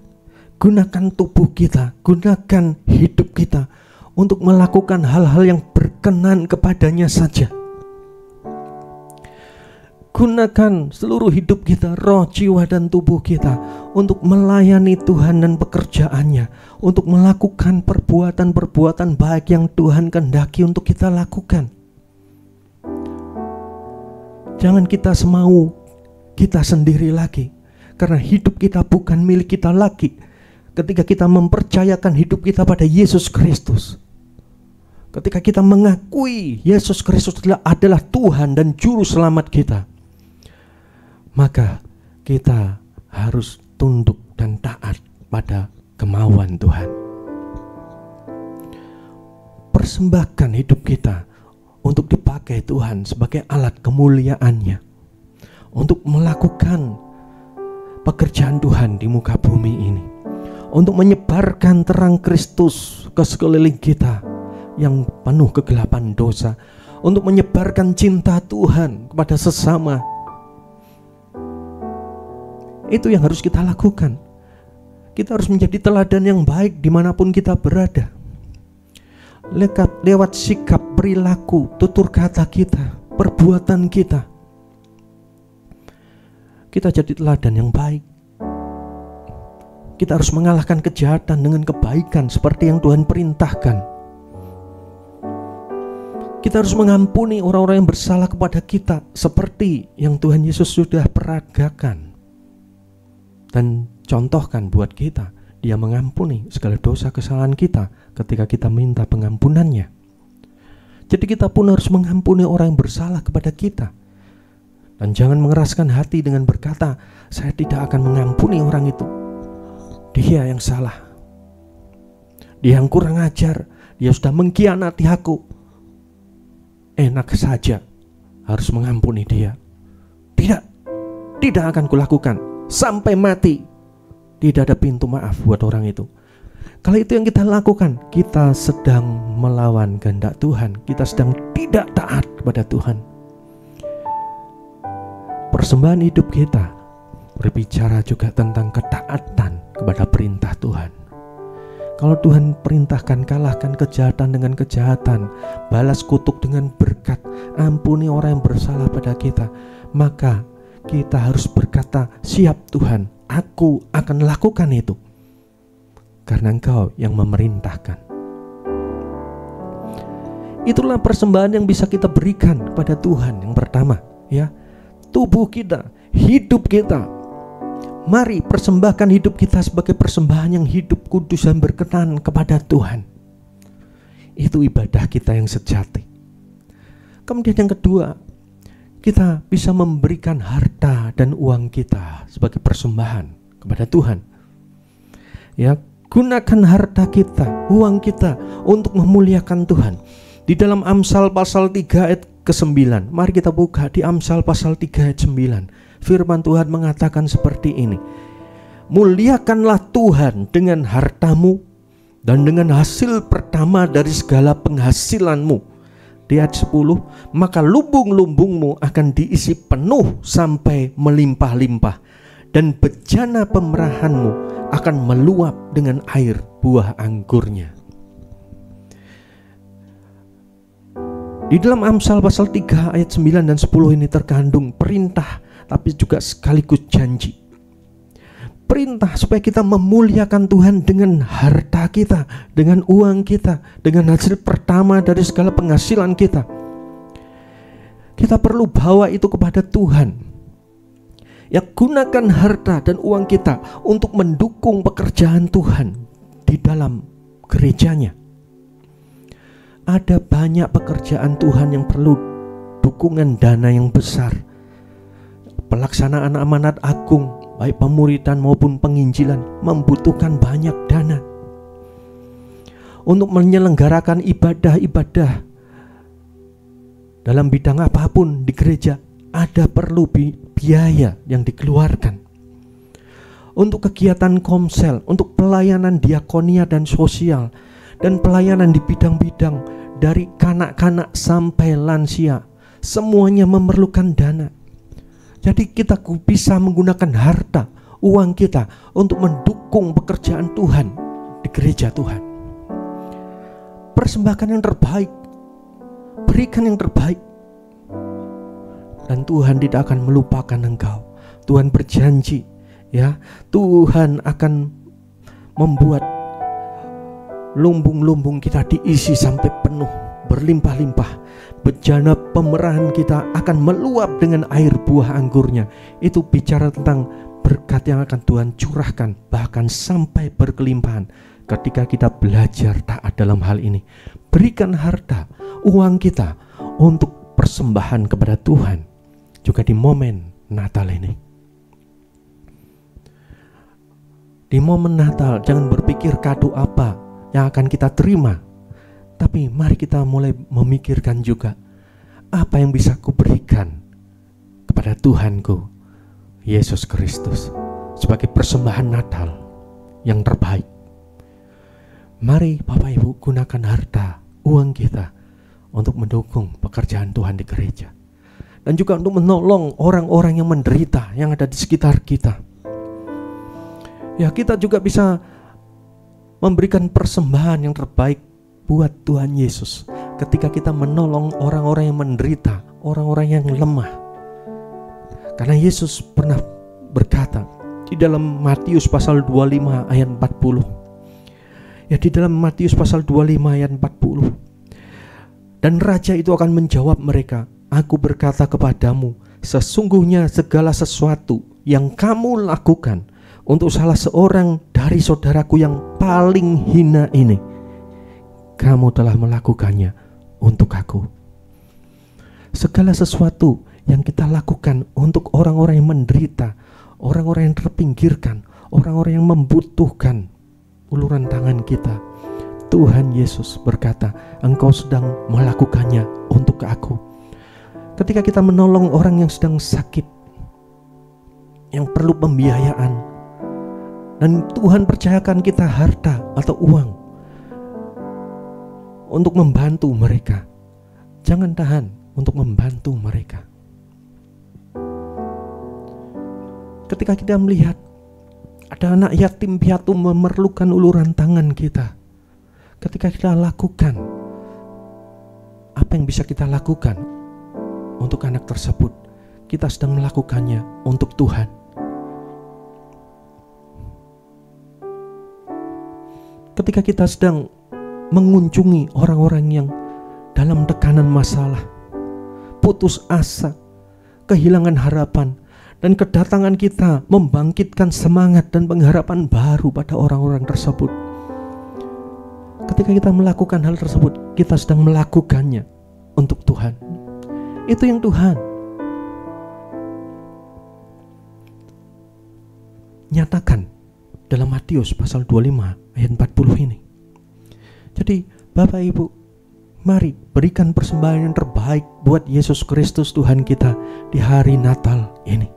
gunakan tubuh kita, gunakan hidup kita untuk melakukan hal-hal yang berkenan kepadanya saja. Gunakan seluruh hidup kita, roh, jiwa, dan tubuh kita untuk melayani Tuhan dan pekerjaannya, untuk melakukan perbuatan-perbuatan baik yang Tuhan kehendaki untuk kita lakukan. Jangan kita semau kita sendiri lagi, karena hidup kita bukan milik kita lagi. Ketika kita mempercayakan hidup kita pada Yesus Kristus, ketika kita mengakui Yesus Kristus adalah Tuhan dan Juru Selamat kita, maka kita harus tunduk dan taat pada kemauan Tuhan. Persembahkan hidup kita untuk dipakai Tuhan sebagai alat kemuliaan-Nya, untuk melakukan pekerjaan Tuhan di muka bumi ini, untuk menyebarkan terang Kristus ke sekeliling kita yang penuh kegelapan dosa, untuk menyebarkan cinta Tuhan kepada sesama. Itu yang harus kita lakukan. Kita harus menjadi teladan yang baik dimanapun kita berada. Lewat sikap, perilaku, tutur kata kita, perbuatan kita, kita jadi teladan yang baik. Kita harus mengalahkan kejahatan dengan kebaikan seperti yang Tuhan perintahkan. Kita harus mengampuni orang-orang yang bersalah kepada kita seperti yang Tuhan Yesus sudah peragakan dan contohkan buat kita. Dia mengampuni segala dosa kesalahan kita ketika kita minta pengampunannya. Jadi kita pun harus mengampuni orang yang bersalah kepada kita. Dan jangan mengeraskan hati dengan berkata, saya tidak akan mengampuni orang itu. Dia yang salah, dia yang kurang ajar, dia sudah mengkhianati aku. Enak saja harus mengampuni dia. Tidak akan kulakukan. Sampai mati tidak ada pintu maaf buat orang itu. Kalau itu yang kita lakukan, kita sedang melawan kehendak Tuhan. Kita sedang tidak taat kepada Tuhan. Persembahan hidup kita berbicara juga tentang ketaatan kepada perintah Tuhan. Kalau Tuhan perintahkan kalahkan kejahatan dengan kejahatan, balas kutuk dengan berkat, ampuni orang yang bersalah pada kita, maka kita harus berkata, siap Tuhan, aku akan lakukan itu, karena Engkau yang memerintahkan. Itulah persembahan yang bisa kita berikan kepada Tuhan. Yang pertama, ya, tubuh kita, hidup kita. Mari persembahkan hidup kita sebagai persembahan yang hidup, kudus, dan berkenan kepada Tuhan. Itu ibadah kita yang sejati. Kemudian yang kedua, kita bisa memberikan harta dan uang kita sebagai persembahan kepada Tuhan. Ya, gunakan harta kita, uang kita untuk memuliakan Tuhan. Di dalam Amsal pasal 3 ayat ke-9, mari kita buka di Amsal pasal 3 ayat 9. Firman Tuhan mengatakan seperti ini. Muliakanlah Tuhan dengan hartamu dan dengan hasil pertama dari segala penghasilanmu. Di ayat 10, maka lumbung-lumbungmu akan diisi penuh sampai melimpah-limpah, dan bejana pemerahanmu akan meluap dengan air buah anggurnya. Di dalam Amsal pasal 3 ayat 9 dan 10 ini terkandung perintah tapi juga sekaligus janji. Perintah supaya kita memuliakan Tuhan dengan harta kita, dengan uang kita, dengan hasil pertama dari segala penghasilan kita. Kita perlu bawa itu kepada Tuhan. Ya, gunakan harta dan uang kita untuk mendukung pekerjaan Tuhan di dalam gerejanya. Ada banyak pekerjaan Tuhan yang perlu dukungan dana yang besar. Pelaksanaan amanat agung, baik pemuridan maupun penginjilan, membutuhkan banyak dana. Untuk menyelenggarakan ibadah-ibadah dalam bidang apapun di gereja, ada perlu biaya yang dikeluarkan. Untuk kegiatan komsel, untuk pelayanan diakonia dan sosial, dan pelayanan di bidang-bidang dari kanak-kanak sampai lansia, semuanya memerlukan dana. Jadi kita bisa menggunakan harta, uang kita untuk mendukung pekerjaan Tuhan di gereja Tuhan. Persembahkan yang terbaik, berikan yang terbaik, dan Tuhan tidak akan melupakan engkau. Tuhan berjanji, ya, Tuhan akan membuat lumbung-lumbung kita diisi sampai penuh, berlimpah-limpah. Bejana pemerahan kita akan meluap dengan air buah anggurnya. Itu bicara tentang berkat yang akan Tuhan curahkan, bahkan sampai berkelimpahan ketika kita belajar taat dalam hal ini. Berikan harta, uang kita untuk persembahan kepada Tuhan, juga di momen Natal ini. Di momen Natal jangan berpikir kado apa yang akan kita terima, tapi mari kita mulai memikirkan juga, apa yang bisa kuberikan kepada Tuhanku Yesus Kristus sebagai persembahan Natal yang terbaik. Mari Bapak Ibu gunakan harta, uang kita untuk mendukung pekerjaan Tuhan di gereja, dan juga untuk menolong orang-orang yang menderita yang ada di sekitar kita. Ya, kita juga bisa memberikan persembahan yang terbaik buat Tuhan Yesus ketika kita menolong orang-orang yang menderita, orang-orang yang lemah. Karena Yesus pernah berkata di dalam Matius pasal 25 ayat 40. Ya, di dalam Matius pasal 25 ayat 40. Dan raja itu akan menjawab mereka, "Aku berkata kepadamu, sesungguhnya segala sesuatu yang kamu lakukan untuk salah seorang dari saudaraku yang paling hina ini, kamu telah melakukannya untuk aku." Segala sesuatu yang kita lakukan untuk orang-orang yang menderita, orang-orang yang terpinggirkan, orang-orang yang membutuhkan uluran tangan kita, Tuhan Yesus berkata, engkau sedang melakukannya untuk aku. Ketika kita menolong orang yang sedang sakit, yang perlu pembiayaan, dan Tuhan percayakan kita harta atau uang untuk membantu mereka, jangan tahan untuk membantu mereka. Ketika kita melihat ada anak yatim piatu memerlukan uluran tangan kita, ketika kita lakukan apa yang bisa kita lakukan untuk anak tersebut, kita sedang melakukannya untuk Tuhan. Ketika kita sedang mengunjungi orang-orang yang dalam tekanan masalah, putus asa, kehilangan harapan, dan kedatangan kita membangkitkan semangat dan pengharapan baru pada orang-orang tersebut. Ketika kita melakukan hal tersebut, kita sedang melakukannya untuk Tuhan. Itu yang Tuhan nyatakan dalam Matius pasal 25 ayat 40 ini. Jadi Bapak Ibu, mari berikan persembahan yang terbaik buat Yesus Kristus Tuhan kita di hari Natal ini.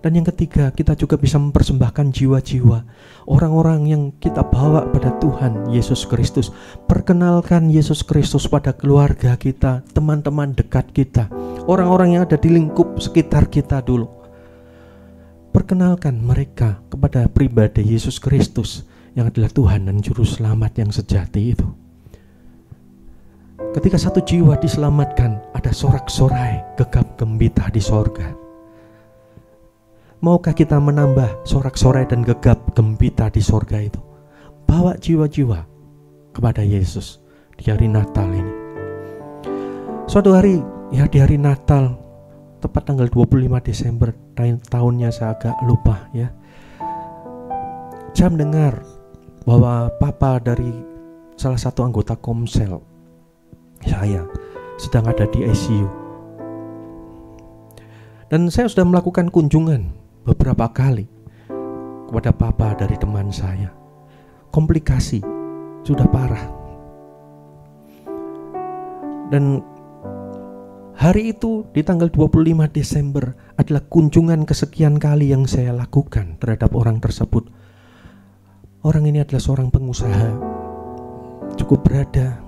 Dan yang ketiga, kita juga bisa mempersembahkan jiwa-jiwa orang-orang yang kita bawa pada Tuhan Yesus Kristus. Perkenalkan Yesus Kristus pada keluarga kita, teman-teman dekat kita, orang-orang yang ada di lingkup sekitar kita dulu. perkenalkan mereka kepada pribadi Yesus Kristus yang adalah Tuhan dan Juru Selamat yang sejati itu. Ketika satu jiwa diselamatkan, ada sorak-sorai gegap gembita di sorga. Maukah kita menambah sorak-sorai dan gegap gembita di sorga itu? Bawa jiwa-jiwa kepada Yesus di hari Natal ini. Suatu hari, ya di hari Natal, tepat tanggal 25 Desember, tahunnya saya agak lupa ya. Saya mendengar bahwa papa dari salah satu anggota Komsel saya sedang ada di ICU. Dan saya sudah melakukan kunjungan beberapa kali kepada papa dari teman saya. Komplikasi sudah parah. Dan hari itu di tanggal 25 Desember adalah kunjungan kesekian kali yang saya lakukan terhadap orang tersebut. Orang ini adalah seorang pengusaha, cukup berada.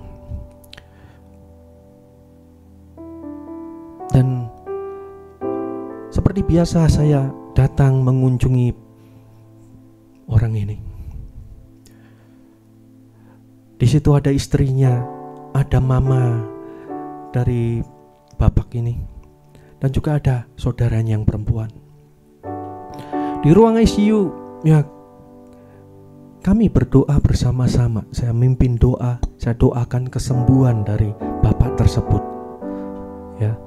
Dan seperti biasa saya datang mengunjungi orang ini. Di situ ada istrinya, ada mama dari bapak ini, dan juga ada saudaranya yang perempuan. Di ruang ICU, ya kami berdoa bersama-sama. Saya mimpin doa, saya doakan kesembuhan dari bapak tersebut. Ya.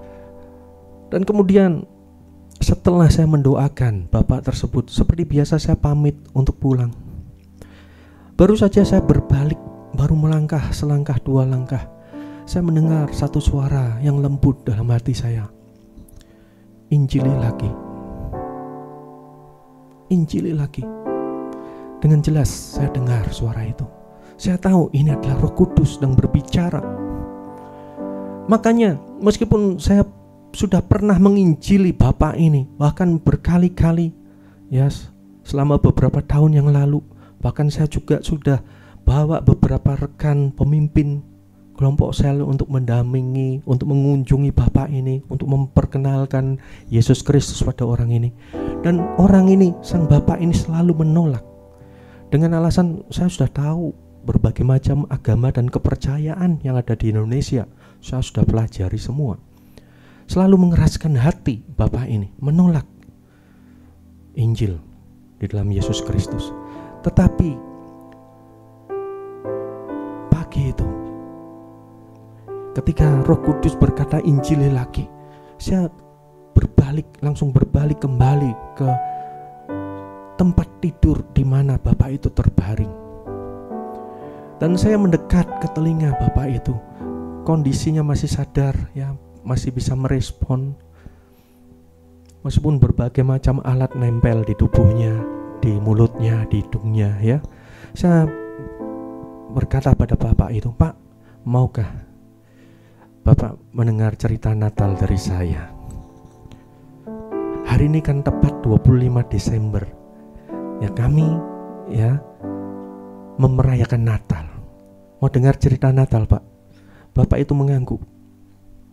Dan kemudian setelah saya mendoakan bapak tersebut, seperti biasa saya pamit untuk pulang. Baru saja saya berbalik, baru melangkah selangkah dua langkah, saya mendengar satu suara yang lembut dalam hati saya. Injili lagi. Injili lagi. Dengan jelas saya dengar suara itu. Saya tahu ini adalah Roh Kudus sedang berbicara. Makanya meskipun saya sudah pernah menginjili bapak ini, bahkan berkali-kali ya selama beberapa tahun yang lalu, bahkan saya juga sudah bawa beberapa rekan pemimpin kelompok sel untuk mendampingi, untuk mengunjungi bapak ini, untuk memperkenalkan Yesus Kristus pada orang ini. Dan orang ini, sang bapak ini selalu menolak dengan alasan saya sudah tahu berbagai macam agama dan kepercayaan yang ada di Indonesia. Saya sudah pelajari semua. Selalu mengeraskan hati bapak ini, menolak Injil di dalam Yesus Kristus. Tetapi pagi itu, ketika Roh Kudus berkata Injil lagi, saya langsung berbalik kembali ke tempat tidur di mana bapak itu terbaring. Dan saya mendekat ke telinga bapak itu. Kondisinya masih sadar, ya, masih bisa merespon. Meskipun berbagai macam alat nempel di tubuhnya, di mulutnya, di hidungnya, ya. Saya berkata pada bapak itu, "Pak, maukah Bapak mendengar cerita Natal dari saya? Hari ini kan tepat 25 Desember. Ya kami ya memerayakan Natal. Mau dengar cerita Natal, Pak?" Bapak itu mengangguk,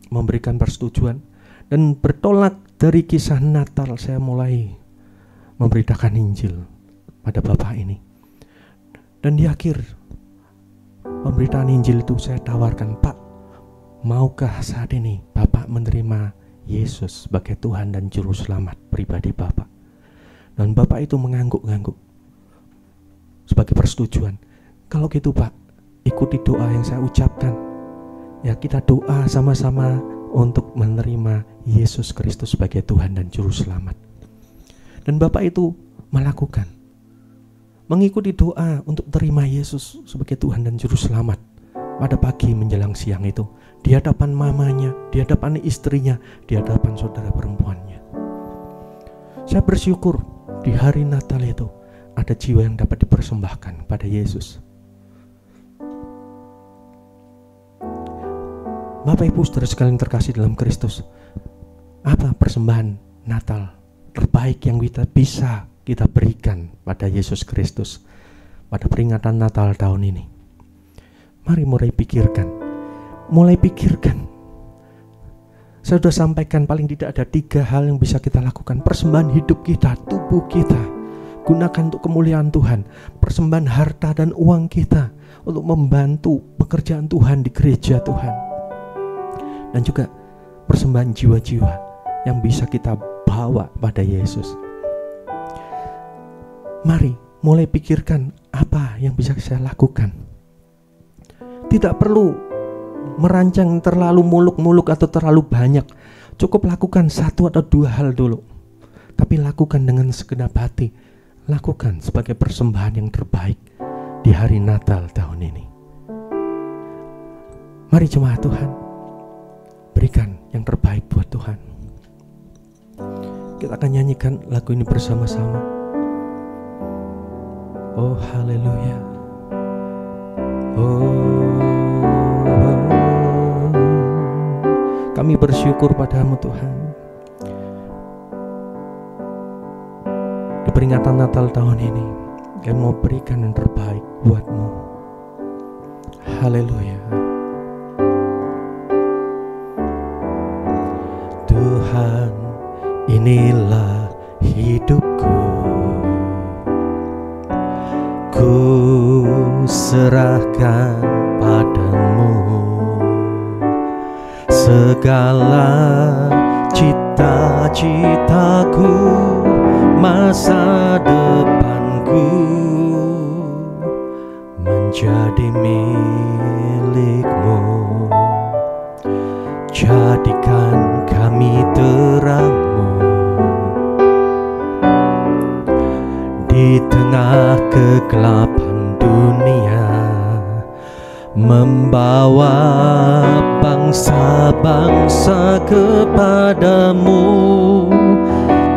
memberikan persetujuan, dan bertolak dari kisah Natal saya mulai memberitakan Injil pada bapak ini. Dan di akhir pemberitaan Injil itu saya tawarkan, "Pak, maukah saat ini Bapak menerima Yesus sebagai Tuhan dan Juru Selamat pribadi Bapak?" Dan Bapak itu mengangguk-angguk sebagai persetujuan. "Kalau gitu Pak, ikuti doa yang saya ucapkan. Ya, kita doa sama-sama untuk menerima Yesus Kristus sebagai Tuhan dan Juru Selamat." Dan Bapak itu melakukan, mengikuti doa untuk terima Yesus sebagai Tuhan dan Juru Selamat pada pagi menjelang siang itu, di hadapan mamanya, di hadapan istrinya, di hadapan saudara perempuannya. Saya bersyukur di hari Natal itu ada jiwa yang dapat dipersembahkan pada Yesus. Bapak Ibu saudara sekalian terkasih dalam Kristus, apa persembahan Natal terbaik yang bisa kita berikan pada Yesus Kristus pada peringatan Natal tahun ini? Mari mulai pikirkan. Saya sudah sampaikan paling tidak ada 3 hal yang bisa kita lakukan. Persembahan hidup kita, tubuh kita, gunakan untuk kemuliaan Tuhan. Persembahan harta dan uang kita untuk membantu pekerjaan Tuhan di gereja Tuhan. Dan juga persembahan jiwa-jiwa yang bisa kita bawa pada Yesus. Mari mulai pikirkan apa yang bisa saya lakukan. Tidak perlu merancang terlalu muluk-muluk atau terlalu banyak. Cukup lakukan 1 atau 2 hal dulu. Tapi lakukan dengan segenap hati. Lakukan sebagai persembahan yang terbaik di hari Natal tahun ini. Mari jemaat Tuhan, berikan yang terbaik buat Tuhan. Kita akan nyanyikan lagu ini bersama-sama. Oh haleluya. Kami bersyukur padamu Tuhan. Di peringatan Natal tahun ini, kami mau berikan yang terbaik buatmu. Haleluya. Tuhan, inilah hidupku. Ku serahkan padamu segala cita-citaku, masa depanku menjadi milikmu. Jadikan kami terangmu di tengah kegelapan dunia, membawa bangsa-bangsa kepadamu.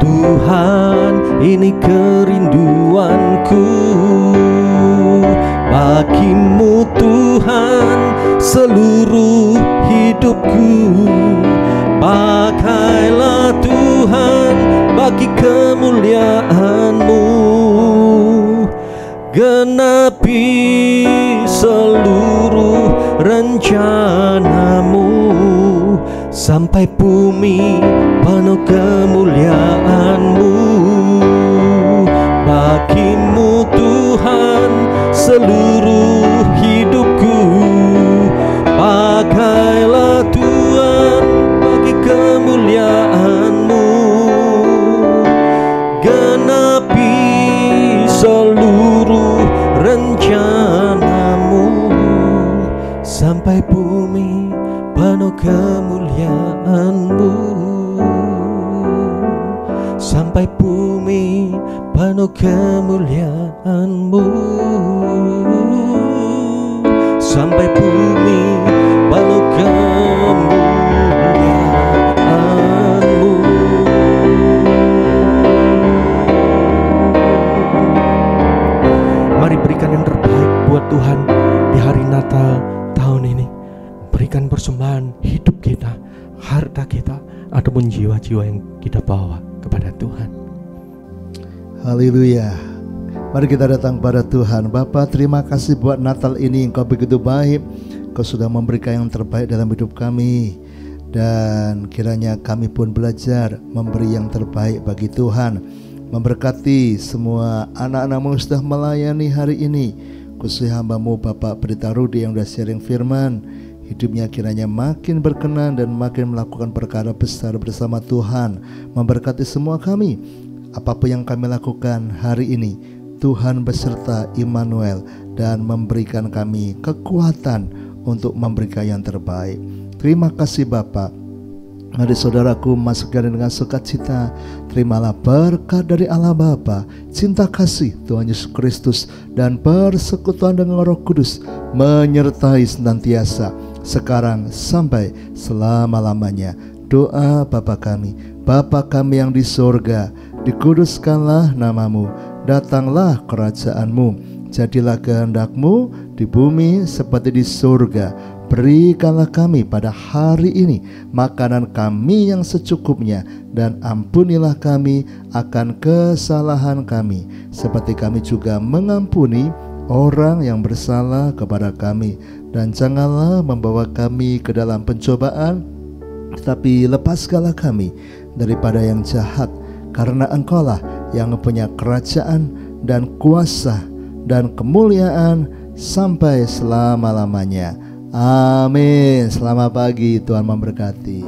Tuhan, ini kerinduanku. Bagimu Tuhan seluruh hidupku. Pakailah Tuhan bagi kemuliaan-Mu. Genapi seluruh rencana-Mu sampai bumi penuh kemuliaan-Mu. Bagimu Tuhan seluruh hidupku. Pakailah Tuhan bagi kemuliaan-Mu. Genapi seluruh rencana-Mu sampai bumi penuh kemuliaan-Mu. Sampai bumi penuh kemuliaan-Mu. Sampai bumi penuh kemuliaan-Mu. Mari berikan yang terbaik buat Tuhan di hari Natal tahun ini. Berikan persembahan hidup kita, harta kita, ataupun jiwa-jiwa yang kita bawa kepada Tuhan. Haleluya. Mari kita datang pada Tuhan. Bapa, terima kasih buat Natal ini. Engkau begitu baik. Engkau sudah memberikan yang terbaik dalam hidup kami. Dan kiranya kami pun belajar memberi yang terbaik bagi Tuhan. Memberkati semua anak-anak-Mu yang sudah melayani hari ini. Khususnya hamba-Mu Bapak Pendeta Rudi yang sudah sharing firman. Hidupnya kiranya makin berkenan dan makin melakukan perkara besar bersama Tuhan. Memberkati semua kami. Apapun yang kami lakukan hari ini, Tuhan beserta Immanuel dan memberikan kami kekuatan untuk memberikan yang terbaik. Terima kasih Bapak. Mari saudaraku masukkan dengan sukacita. Terimalah berkat dari Allah Bapa, cinta kasih Tuhan Yesus Kristus, dan persekutuan dengan Roh Kudus menyertai senantiasa sekarang sampai selama-lamanya. Doa Bapa kami yang di sorga, dikuduskanlah nama-Mu, datanglah kerajaan-Mu, jadilah kehendak-Mu di bumi seperti di surga. Berikanlah kami pada hari ini makanan kami yang secukupnya, dan ampunilah kami akan kesalahan kami, seperti kami juga mengampuni orang yang bersalah kepada kami. Dan janganlah membawa kami ke dalam pencobaan, tetapi lepaskanlah kami daripada yang jahat, karena Engkaulah yang punya kerajaan dan kuasa dan kemuliaan sampai selama-lamanya. Amin. Selamat pagi, Tuhan memberkati.